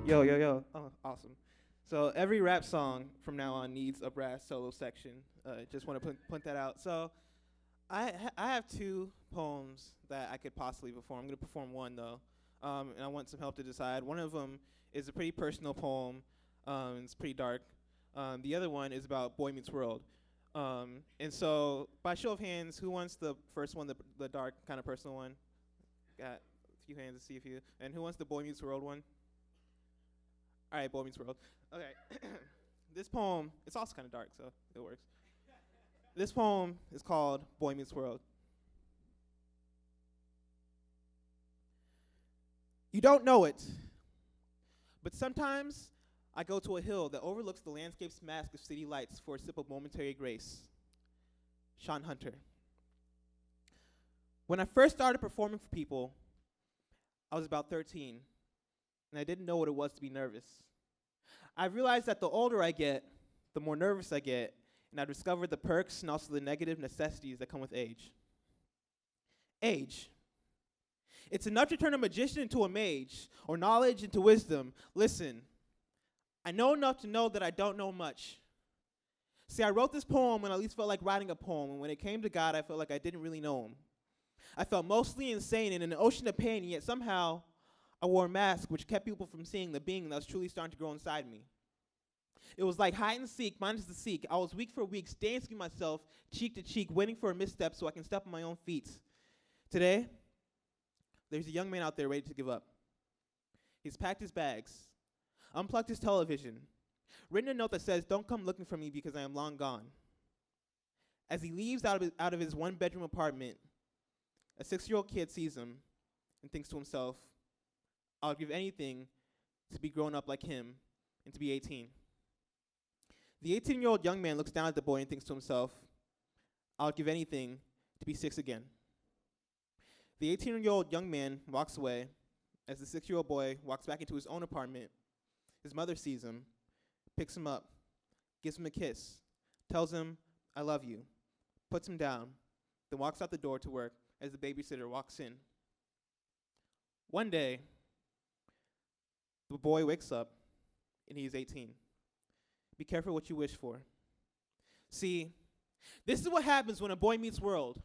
Yo, yo, yo. Oh, awesome. So every rap song from now on needs a brass solo section. Just want to point that out. So I have two poems that I could possibly perform. I'm going to perform one, though, and I want some help to decide. One of them is a pretty personal poem. It's pretty dark. The other one is about Boy Meets World. And so, by show of hands, who wants the first one, the dark kind of personal one? Got a few hands to see if you. And who wants the Boy Meets World one? All right, Boy Meets World. Okay. This poem, it's also kind of dark, so it works. This poem is called Boy Meets World. You don't know it, but sometimes I go to a hill that overlooks the landscape's mask of city lights for a sip of momentary grace. Sean Hunter. When I first started performing for people, I was about 13, and I didn't know what it was to be nervous. I realized that the older I get, the more nervous I get, and I discovered the perks and also the negative necessities that come with age. Age. It's enough to turn a magician into a mage, or knowledge into wisdom. Listen, I know enough to know that I don't know much. See, I wrote this poem when I at least felt like writing a poem, and when it came to God, I felt like I didn't really know him. I felt mostly insane and in an ocean of pain, and yet somehow I wore a mask which kept people from seeing the being that was truly starting to grow inside me. It was like hide and seek minus the seek. I was weak for weeks, dancing myself cheek to cheek, waiting for a misstep so I can step on my own feet. Today, there's a young man out there ready to give up. He's packed his bags, unplugged his television, written a note that says, "Don't come looking for me because I am long gone." As he leaves out of his one-bedroom apartment, a 6-year-old kid sees him and thinks to himself, "I would give anything to be grown up like him and to be 18. The 18-year-old young man looks down at the boy and thinks to himself, "I would give anything to be 6 again." The 18-year-old young man walks away. As the 6-year-old boy walks back into his own apartment, his mother sees him, picks him up, gives him a kiss, tells him, "I love you," puts him down, then walks out the door to work as the babysitter walks in. One day, the boy wakes up, and he is 18. Be careful what you wish for. See, this is what happens when a boy meets world.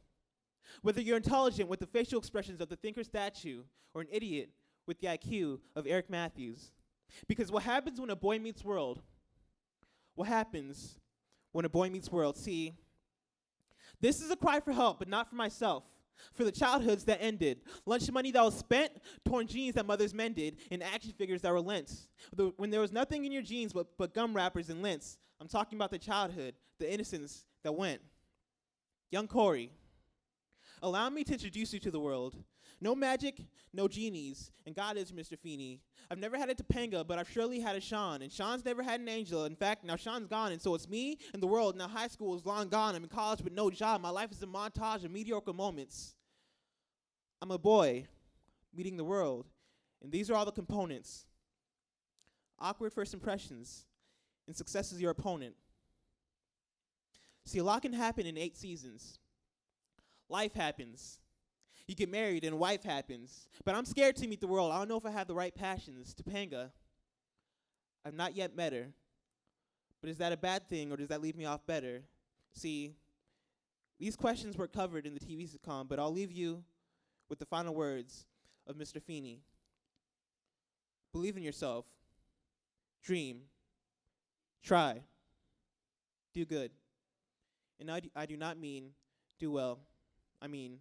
Whether you're intelligent with the facial expressions of the thinker statue or an idiot with the IQ of Eric Matthews. Because what happens when a boy meets world? What happens when a boy meets world? See, this is a cry for help, but not for myself. For the childhoods that ended, lunch money that was spent, torn jeans that mothers mended, and action figures that were lent. When there was nothing in your jeans but gum wrappers and lints, I'm talking about the childhood, the innocence that went. Young Corey, allow me to introduce you to the world. No magic, no genies, and God is Mr. Feeney. I've never had a Topanga, but I've surely had a Sean, and Sean's never had an Angela. In fact, now Sean's gone, and so it's me and the world. Now high school is long gone. I'm in college with no job. My life is a montage of mediocre moments. I'm a boy meeting the world, and these are all the components. Awkward first impressions, and success is your opponent. See, a lot can happen in 8 seasons. Life happens. You get married and a wife happens. But I'm scared to meet the world. I don't know if I have the right passions. Topanga, I've not yet met her. But is that a bad thing, or does that leave me off better? See, these questions were covered in the TV sitcom, but I'll leave you with the final words of Mr. Feeney. Believe in yourself. Dream. Try. Do good. And I do not mean do well. I mean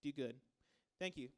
do good. Thank you.